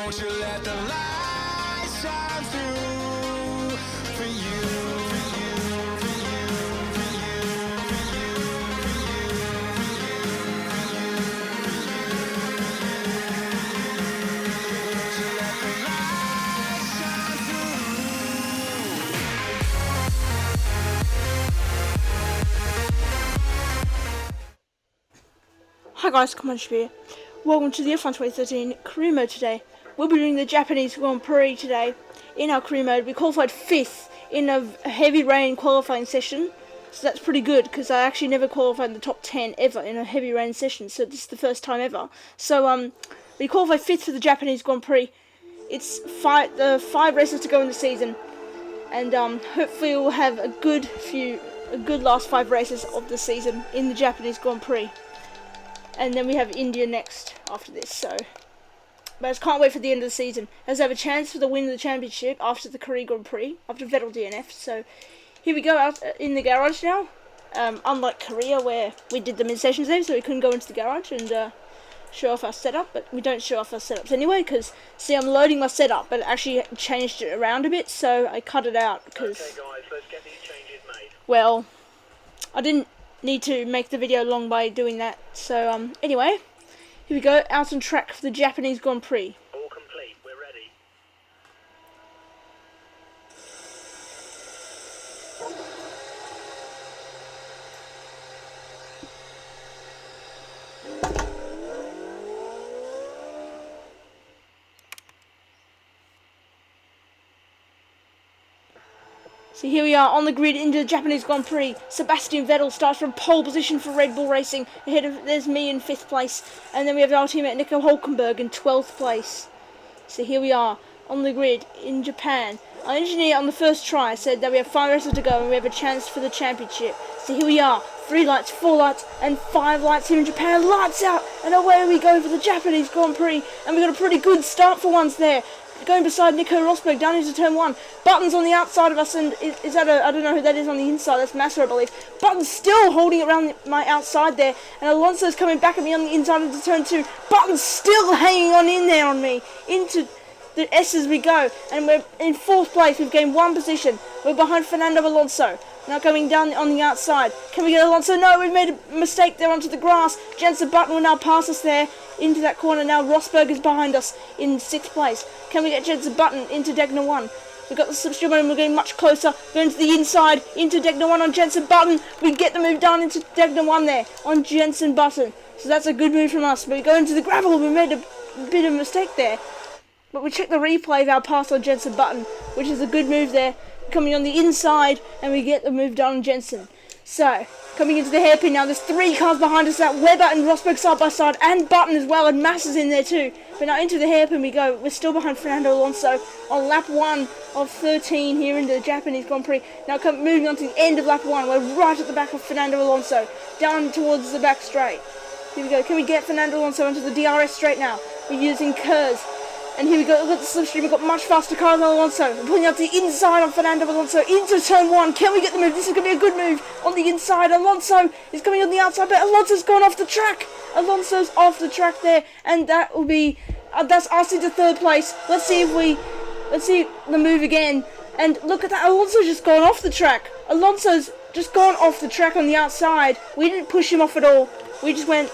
Won't you let the light shine through for you, for you, for you, for you, for you, for you, Won't you let the light shine through? Hi guys, CombinedYoutuber here. Welcome to the F1 2013 career mode today. We'll be doing the Japanese Grand Prix today. In our career mode, we qualified 5th in a heavy rain qualifying session. So that's pretty good, because I actually never qualified in the top 10 ever in a heavy rain session. So this is the first time ever. So we qualified 5th for the Japanese Grand Prix. It's 5 races to go in the season. And hopefully we'll have a good last 5 races of the season in the Japanese Grand Prix. And then we have India next after this, so. But I just can't wait for the end of the season, as I have a chance for the win of the championship after the Korea Grand Prix, after Vettel DNF. So here we go out in the garage now. Unlike Korea, where we did them in sessions there, so we couldn't go into the garage and show off our setup. But we don't show off our setups anyway, because, see, I'm loading my setup, but it actually changed it around a bit, so I cut it out, because, okay, guys, let's get these changes made. Well, I didn't need to make the video long by doing that. So anyway, here we go, out on track for the Japanese Grand Prix. All complete, we're ready. So here we are on the grid into the Japanese Grand Prix. Sebastian Vettel starts from pole position for Red Bull Racing. There's me in 5th place. And then we have our teammate Nico Hulkenberg in 12th place. So here we are on the grid in Japan. Our engineer on the first try said that we have 5 races to go and we have a chance for the championship. So here we are. 3 lights, 4 lights, and 5 lights here in Japan. Lights out! And away we go for the Japanese Grand Prix. And we got a pretty good start for once there. Going beside Nico Rosberg down into turn 1. Button's on the outside of us, and is that I don't know who that is on the inside. That's Massa, I believe. Button's still holding it around my outside there, and Alonso's coming back at me on the inside into turn 2. Button's still hanging on in there on me. Into the S as we go, and we're in 4th place. We've gained 1 position. We're behind Fernando Alonso. Now coming down on the outside. Can we get Alonso? No, we've made a mistake there onto the grass. Jensen Button will now pass us there into that corner. Now Rosberg is behind us in 6th place. Can we get Jensen Button into Degner 1? We've got the slipstream and we're getting much closer. Going to the inside, into Degner 1 on Jensen Button. We get the move done into Degner 1 there on Jensen Button. So that's a good move from us. But we go into the gravel. We made a bit of a mistake there. But we check the replay of our pass on Jensen Button, which is a good move there. Coming on the inside, and we get the move done on Jensen. So, coming into the hairpin now, there's 3 cars behind us, that Webber and Rosberg side by side, and Button as well, and Massa's in there too. But now into the hairpin we go. We're still behind Fernando Alonso on lap 1 of 13 here into the Japanese Grand Prix. Now moving on to the end of lap 1, we're right at the back of Fernando Alonso, down towards the back straight. Here we go. Can we get Fernando Alonso onto the DRS straight now? We're using Kurz. And here we go, look at the slipstream, we've got much faster cars than Alonso. We're pulling out the inside on Fernando Alonso into turn 1. Can we get the move? This is going to be a good move on the inside. Alonso is coming on the outside, but Alonso's gone off the track. Alonso's off the track there, and that will be, that's us into 3rd place. Let's see the move again. And look at that, Alonso's just gone off the track. Alonso's just gone off the track on the outside. We didn't push him off at all. He just went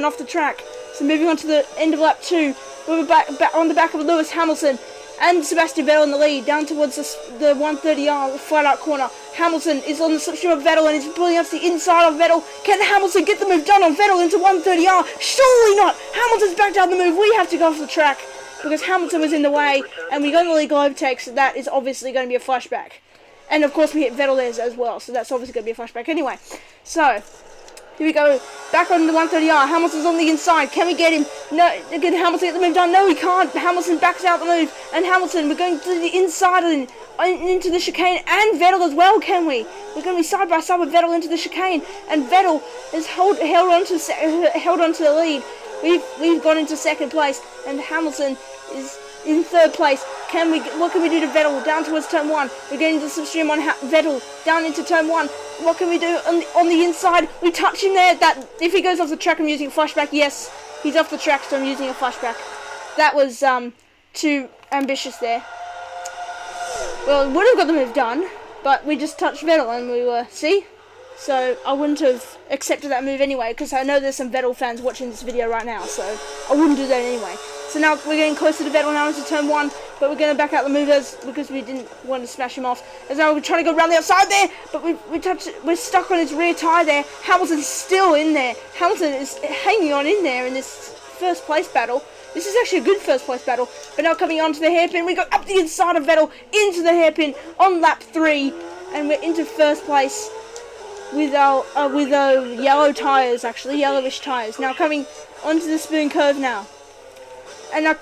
off the track. So moving on to the end of lap 2. We're back on the back of Lewis Hamilton and Sebastian Vettel in the lead, down towards the 130R flat out corner. Hamilton is on the slipstream of Vettel and he's pulling up the inside of Vettel. Can Hamilton get the move done on Vettel into 130R? Surely not! Hamilton's back down the move. We have to go off the track because Hamilton was in the way, and we got an illegal overtake, so that is obviously going to be a flashback. And of course we hit Vettel there as well, so that's obviously going to be a flashback anyway. So here we go, back on the 130R. Hamilton's on the inside. Can we get him? No, can Hamilton get the move done? No, we can't. Hamilton backs out the move. And Hamilton, we're going to the inside and into the chicane. And Vettel as well, can we? We're going to be side by side with Vettel into the chicane. And Vettel is held on to the lead. We've gone into 2nd place. And Hamilton is in 3rd place. What can we do to Vettel? Down towards turn 1. We're getting the slipstream on Vettel. Down into turn 1. What can we do on the inside? We touch him there. That if he goes off the track, I'm using a flashback. Yes, he's off the track, so I'm using a flashback. That was too ambitious there. Well, we would have got the move done, but we just touched Vettel and we were, see? So I wouldn't have accepted that move anyway, because I know there's some Vettel fans watching this video right now, so I wouldn't do that anyway. So now we're getting closer to Vettel now into turn 1, but we're going to back out the movers because we didn't want to smash him off. As now we're trying to go around the outside there, but we're stuck on his rear tyre there. Hamilton's still in there. Hamilton is hanging on in there in this first place battle. This is actually a good first place battle, but now coming onto the hairpin, we go up the inside of Vettel into the hairpin on lap 3, and we're into first place with our yellow tyres, actually yellowish tyres. Now coming onto the spoon curve now, and now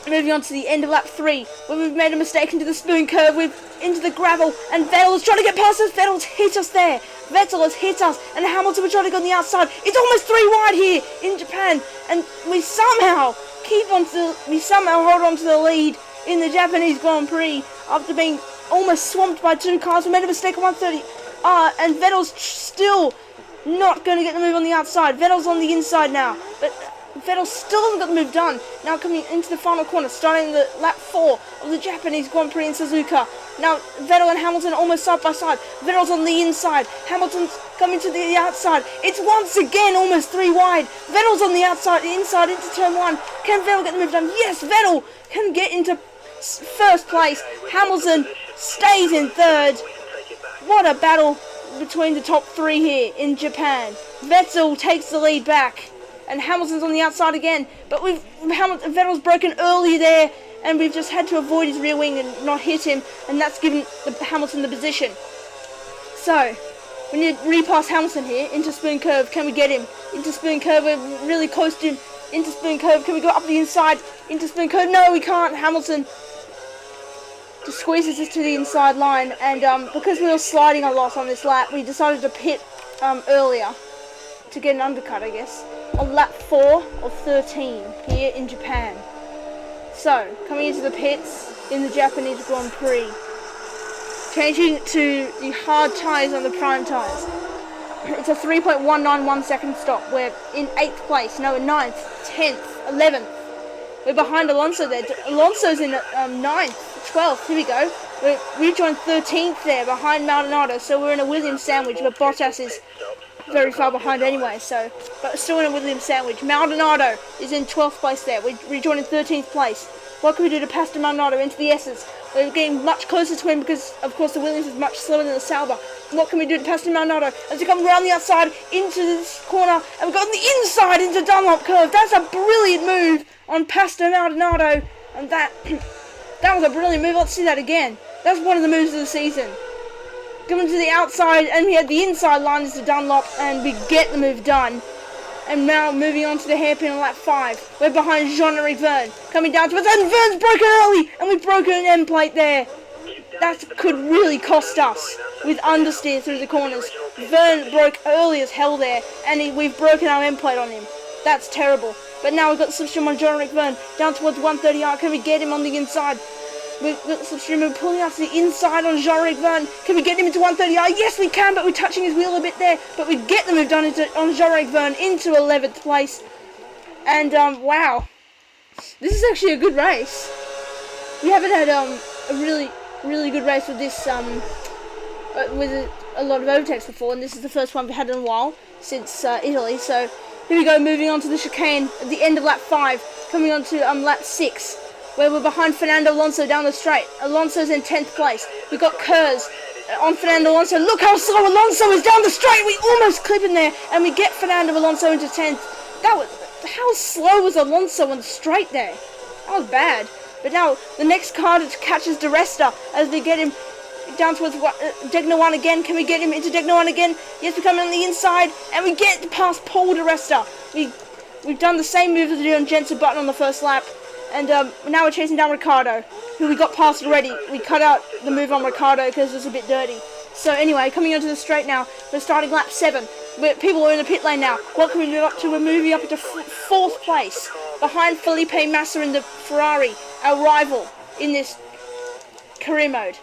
moving on to the end of lap 3, where we've made a mistake into the spoon curve, into the gravel, and Vettel is trying to get past us. Vettel's hit us there. Vettel has hit us, and Hamilton was trying to go on the outside. It's almost 3 wide here in Japan, and we somehow hold on to the lead in the Japanese Grand Prix after being almost swamped by 2 cars. We made a mistake on 130, and Vettel's still not going to get the move on the outside. Vettel's on the inside now, but Vettel still hasn't got the move done. Now coming into the final corner, starting the lap 4 of the Japanese Grand Prix in Suzuka. Now Vettel and Hamilton almost side by side. Vettel's on the inside. Hamilton's coming to the outside. It's once again almost 3 wide. Vettel's on the outside, the inside into turn 1. Can Vettel get the move done? Yes, Vettel can get into first place. Hamilton stays in third. What a battle between the top 3 here in Japan. Vettel takes the lead back, and Hamilton's on the outside again, but Vettel's broken early there, and we've just had to avoid his rear wing and not hit him, and that's given Hamilton the position. So we need to repass Hamilton here into spoon curve. Can we get him into spoon curve? We're really close to him. Into spoon curve. Can we go up the inside into spoon curve? No, we can't. Hamilton just squeezes us to the inside line, and because we were sliding a lot on this lap, we decided to pit earlier to get an undercut, I guess, on lap 4 of 13 here in Japan. So, coming into the pits in the Japanese Grand Prix, changing to the hard tyres on the prime tyres. It's a 3.191 second stop. We're in 8th place, no, in 9th, 10th, 11th. We're behind Alonso there. Alonso's in 9th, 12th, here we go. We joined 13th there, behind Maldonado, so we're in a Williams sandwich, but Bottas is very far behind anyway, so, but still in a Williams sandwich. Maldonado is in 12th place there. We rejoined in 13th place. What can we do to pass Maldonado into the S's? We're getting much closer to him because, of course, the Williams is much slower than the Sauber. What can we do to pass Maldonado as we come around the outside into this corner, and we go on the inside into Dunlop curve? That's a brilliant move on Pastor Maldonado, and that was a brilliant move. Let's see that again. That's one of the moves of the season. Coming to the outside, and we had the inside line into Dunlop, and we get the move done. And now moving on to the hairpin on lap 5. We're behind Jean-Eric Verne. Coming down to us, and Verne's broken early, and we've broken an end plate there. That could really cost us with understeer through the corners. Verne broke early as hell there, and we've broken our end plate on him. That's terrible. But now we've got the slipstream on Jean-Eric Verne down towards 130R. Can we get him on the inside? We've got the slipstream. We're pulling out to the inside on Jean-Eric Verne. Can we get him into 130R? Yes, we can, but we're touching his wheel a bit there. But we get the move done on Jean-Eric Verne into 11th place. And, wow. This is actually a good race. We haven't had a really good race with this, with a lot of overtakes before, and this is the first one we've had in a while since Italy. So here we go, moving on to the chicane at the end of lap 5, coming on to lap 6, where we're behind Fernando Alonso down the straight. Alonso's in 10th place. We've got Kurz on Fernando Alonso. Look how slow Alonso is down the straight. We almost clip in there, and we get Fernando Alonso into 10th. How slow was Alonso on the straight there? That was bad. But now the next car catches Di Resta as we get him down towards Degna 1 again. Can we get him into Degna 1 again? Yes, we come on the inside, and we get past Paul Di Resta. We've done the same move as we did on Jensen Button on the first lap. And now we're chasing down Ricciardo, who we got past already. We cut out the move on Ricciardo because it was a bit dirty. So anyway, coming onto the straight now, we're starting lap 7. People are in the pit lane now. What can we move up to? We're moving up into 4th place, behind Felipe Massa in the Ferrari, our rival in this career mode.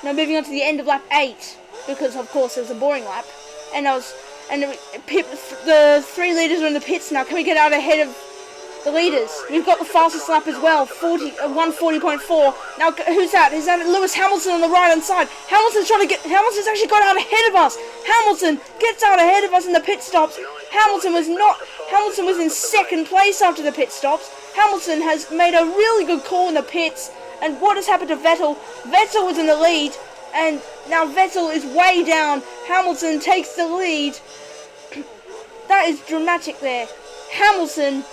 Now moving on to the end of lap 8, because of course it was a boring lap. And the 3 leaders are in the pits now. Can we get out ahead of the leaders. We've got the fastest lap as well, 140.4. Now, who's that? Is that Lewis Hamilton on the right-hand side? Hamilton's actually got out ahead of us. Hamilton gets out ahead of us in the pit stops. Hamilton was in second place after the pit stops. Hamilton has made a really good call in the pits. And what has happened to Vettel? Vettel was in the lead, and now Vettel is way down. Hamilton takes the lead. That is dramatic there. Hamilton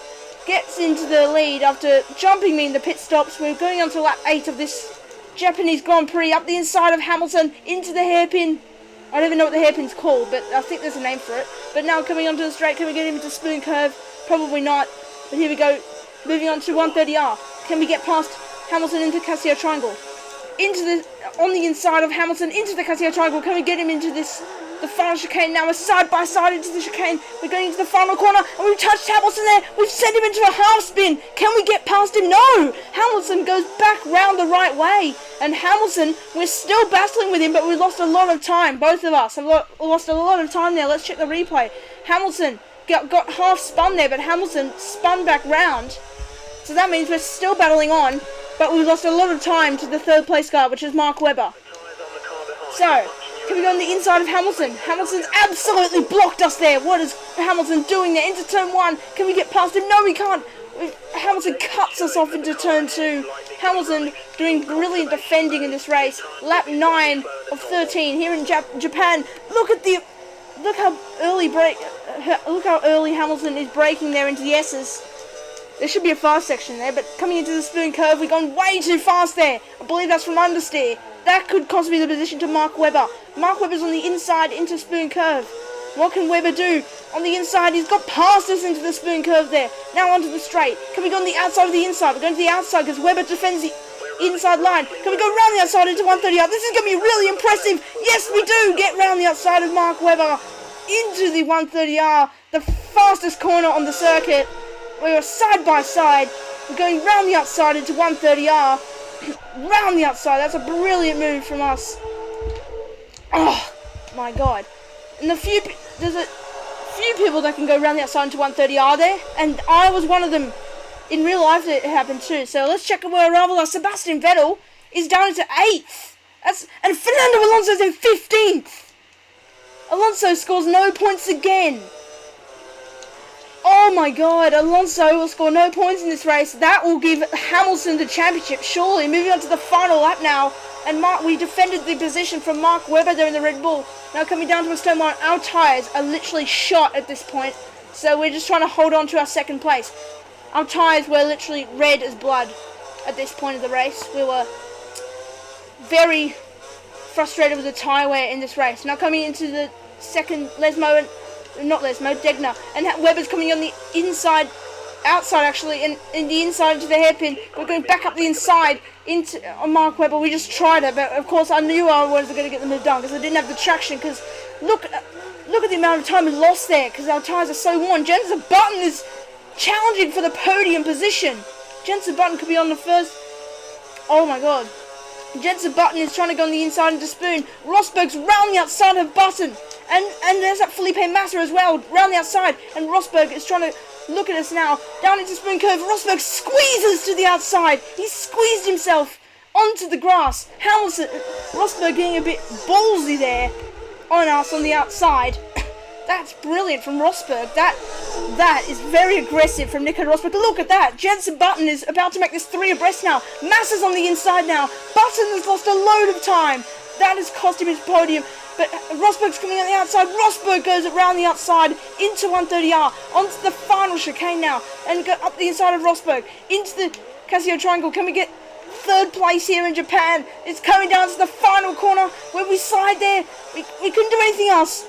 gets into the lead after jumping me in the pit stops. We're going on to lap 8 of this Japanese Grand Prix. Up the inside of Hamilton into the hairpin. I don't even know what the hairpin's called, but I think there's a name for it. But now coming onto the straight, can we get him into spoon curve? Probably not. But here we go. Moving on to 130R. Can we get past Hamilton into Casio Triangle? On the inside of Hamilton into the Casio Triangle. Can we get him into the final chicane? Now we're side by side into the chicane. We're going into the final corner, and we've touched Hamilton there. We've sent him into a half spin. Can we get past him? No! Hamilton goes back round the right way. And Hamilton, we're still battling with him, but we lost a lot of time. Both of us have lost a lot of time there. Let's check the replay. Hamilton got half spun there, but Hamilton spun back round. So that means we're still battling on, but we've lost a lot of time to the third place guy, which is Mark Webber. So, can we go on the inside of Hamilton? Hamilton's absolutely blocked us there. What is Hamilton doing there? Into turn 1. Can we get past him? No, we can't. Hamilton cuts us off into turn 2. Hamilton doing brilliant defending in this race. Lap 9 of 13 here in Japan. Look how early Hamilton is braking there into the S's. There should be a fast section there, but coming into the spoon curve, we've gone way too fast there. I believe that's from understeer. That could cost me the position to Mark Webber. Mark Webber's on the inside into spoon curve. What can Webber do? On the inside, he's got past us into the spoon curve there. Now onto the straight. Can we go on the outside of the inside? We're going to the outside because Webber defends the inside line. Can we go round the outside into 130? This is going to be really impressive. Yes, we do get round the outside of Mark Webber into the 130R, the fastest corner on the circuit. We were side by side. We're going round the outside into 130R. Round the outside. That's a brilliant move from us. Oh my god. And there's a few people that can go round the outside into 130R there, and I was one of them. In real life it happened too. So let's check where our rival Sebastian Vettel is down into 8th. And Fernando Alonso's in 15th. Alonso scores no points again. Oh my god, Alonso will score no points in this race. That will give Hamilton the championship, surely. Moving on to the final lap now. And we defended the position from Mark Webber there in the Red Bull. Now coming down to a stone line, our tyres are literally shot at this point. So we're just trying to hold on to our second place. Our tyres were literally red as blood at this point of the race. We were very frustrated with the tyre wear in this race. Now coming into the second, Degner, and Webber's coming on the inside, outside actually, and in the inside into the hairpin. We're going back up the inside on Mark Webber. We just tried it, but of course I knew I wasn't going to get the move done because I didn't have the traction. Because look at the amount of time we lost there because our tyres are so worn. Jensen Button is challenging for the podium position. Jensen Button could be on the first. Oh my god. Jensen Button is trying to go on the inside into Spoon. Rosberg's round the outside of Button. And there's that Felipe Massa as well, round the outside. And Rosberg is trying to look at us now. Down into Spoon curve. Rosberg squeezes to the outside. He squeezed himself onto the grass. Rosberg getting a bit ballsy there on us on the outside. That's brilliant from Rosberg. That is very aggressive from Nico Rosberg. Look at that. Jensen Button is about to make this 3 abreast now. Massa's on the inside now. Button has lost a load of time. That has cost him his podium. But Rosberg's coming on the outside. Rosberg goes around the outside into 130R. Onto the final chicane now. And go up the inside of Rosberg. Into the Casio Triangle. Can we get third place here in Japan? It's coming down to the final corner where we slide there. We couldn't do anything else.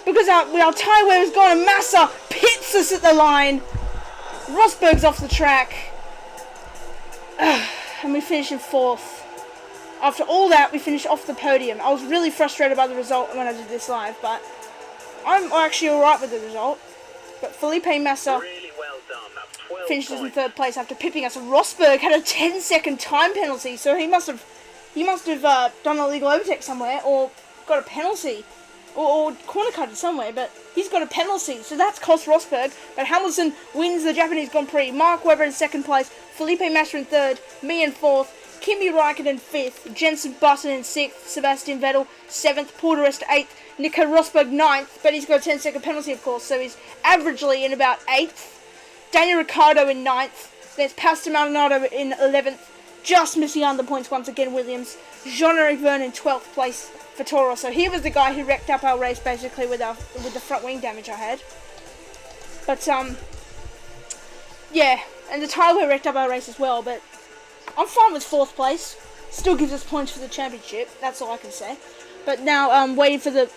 Because our tyre wear is gone and Massa pits us at the line. Rosberg's off the track. And we finish in 4th. After all that, we finished off the podium. I was really frustrated by the result when I did this live, but I'm actually alright with the result. But Felipe Massa Really well done. That's 12 finishes in points. 3rd place after pipping us. Rosberg had a 10-second time penalty, so he must have done a legal overtake somewhere or got a penalty. or corner cutted somewhere, but he's got a penalty, so that's cost Rosberg. But Hamilton wins the Japanese Grand Prix. Mark Webber in second place, Felipe Massa in third, me in fourth, Kimi Räikkönen in fifth, Jenson Button in sixth, Sebastian Vettel seventh, Paul di Resta eighth, Nico Rosberg ninth, but he's got a 10-second penalty, of course, so he's averagely in about eighth. Daniel Ricciardo in ninth, then it's Pastor Maldonado in 11th, just missing on the points once again, Williams. Jean-Eric Vergne in 12th place for Toro Rosso. He was the guy who wrecked up our race basically with the front wing damage I had. But yeah, and the Tyler wrecked up our race as well, but I'm fine with 4th place. Still gives us points for the championship, that's all I can say. But now I'm waiting for the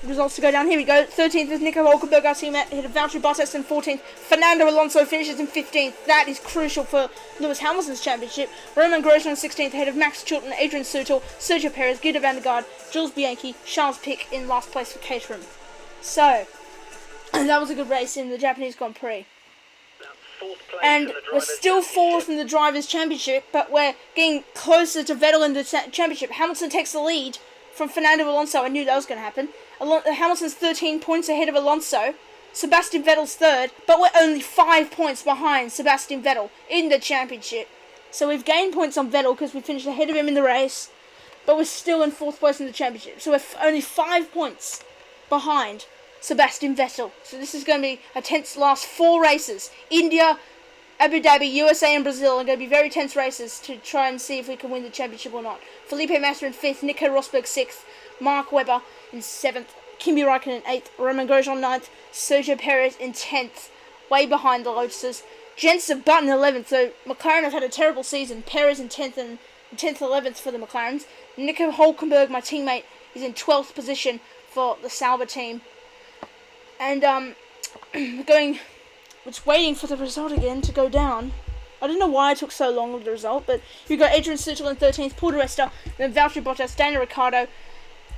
results to go down. Here we go. 13th is Nico Hülkenberg, our teammate, ahead of Valtteri Bottas in 14th. Fernando Alonso finishes in 15th. That is crucial for Lewis Hamilton's championship. Roman Grosjean in 16th, ahead of Max Chilton, Adrian Sutil, Sergio Perez, Guido van der Garde, Jules Bianchi, Charles Pic in last place for Caterham. So, that was a good race in the Japanese Grand Prix. And we're still 4th in the Drivers' Championship, but we're getting closer to Vettel in the championship. Hamilton takes the lead from Fernando Alonso. I knew that was going to happen. Hamilton's 13 points ahead of Alonso. Sebastian Vettel's third, but we're only 5 points behind Sebastian Vettel in the championship. So we've gained points on Vettel because we finished ahead of him in the race, but we're still in 4th place in the championship. So we're only 5 points behind Sebastian Vettel. So this is going to be a tense last 4 races. India, Abu Dhabi, USA and Brazil are going to be very tense races to try and see if we can win the championship or not. Felipe Massa in 5th, Nico Rosberg 6th, Mark Webber in 7th, Kimi Räikkönen in 8th, Roman Grosjean 9th, Sergio Perez in 10th, way behind the Lotuses. Jenson Button 11th, so McLaren have had a terrible season. Perez in 10th and 10th 11th for the McLarens. Nico Hülkenberg, my teammate, is in 12th position for the Sauber team. And it's waiting for the result again to go down. I don't know why it took so long with the result, but we got Adrian Sutil in 13th, Paul di Resta, then Valtteri Bottas, Daniel Ricciardo,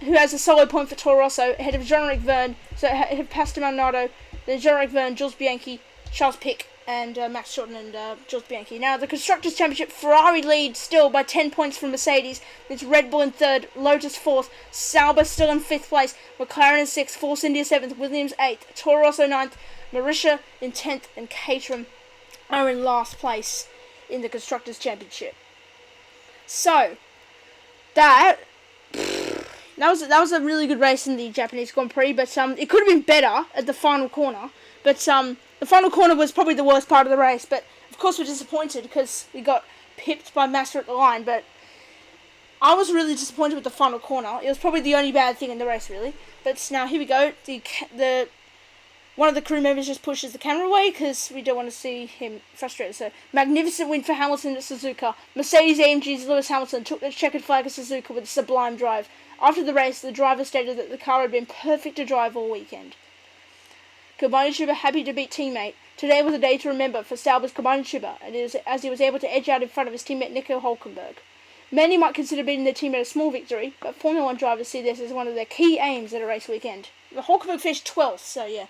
who has a solo point for Toro Rosso, ahead of Jean-Eric Vergne, so ahead of Pastor Maldonado, then Jean-Eric Vergne, Jules Bianchi, Charles Pic, and Max Chilton and Jules Bianchi. Now, the Constructors' Championship, Ferrari leads still by 10 points from Mercedes. It's Red Bull in 3rd, Lotus 4th, Sauber still in 5th place, McLaren in 6th, Force India 7th, Williams 8th, Toro Rosso 9th, Marisha in 10th, and Caterham are in last place in the Constructors' Championship. So, that was a really good race in the Japanese Grand Prix, but it could have been better at the final corner. But the final corner was probably the worst part of the race. But of course we're disappointed because we got pipped by Massa at the line. But I was really disappointed with the final corner. It was probably the only bad thing in the race, really. But now here we go. One of the crew members just pushes the camera away because we don't want to see him frustrated. So, magnificent win for Hamilton at Suzuka. Mercedes-AMG's Lewis Hamilton took the checkered flag of Suzuka with a sublime drive. After the race, the driver stated that the car had been perfect to drive all weekend. CombinedYoutuber happy to beat teammate. Today was a day to remember for Sauber's CombinedYoutuber, and as he was able to edge out in front of his teammate Nico Hülkenberg. Many might consider beating their teammate a small victory, but Formula 1 drivers see this as one of their key aims at a race weekend. The Hülkenberg finished 12th, so yeah.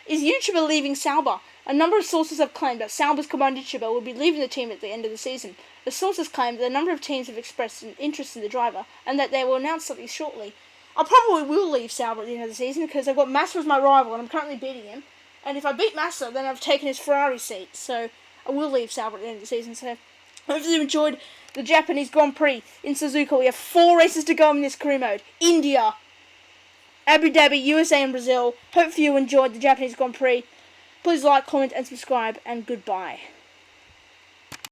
Is YouTuber leaving Sauber? A number of sources have claimed that Sauber's CombinedYoutuber will be leaving the team at the end of the season. The sources claim that a number of teams have expressed an interest in the driver, and that they will announce something shortly. I probably will leave Sauber at the end of the season, because I've got Massa as my rival, and I'm currently beating him. And if I beat Massa, then I've taken his Ferrari seat, so I will leave Sauber at the end of the season. So, hopefully you enjoyed the Japanese Grand Prix in Suzuka. We have 4 races to go in this career mode. India, Abu Dhabi, USA and Brazil. Hopefully you enjoyed the Japanese Grand Prix. Please like, comment and subscribe, and goodbye.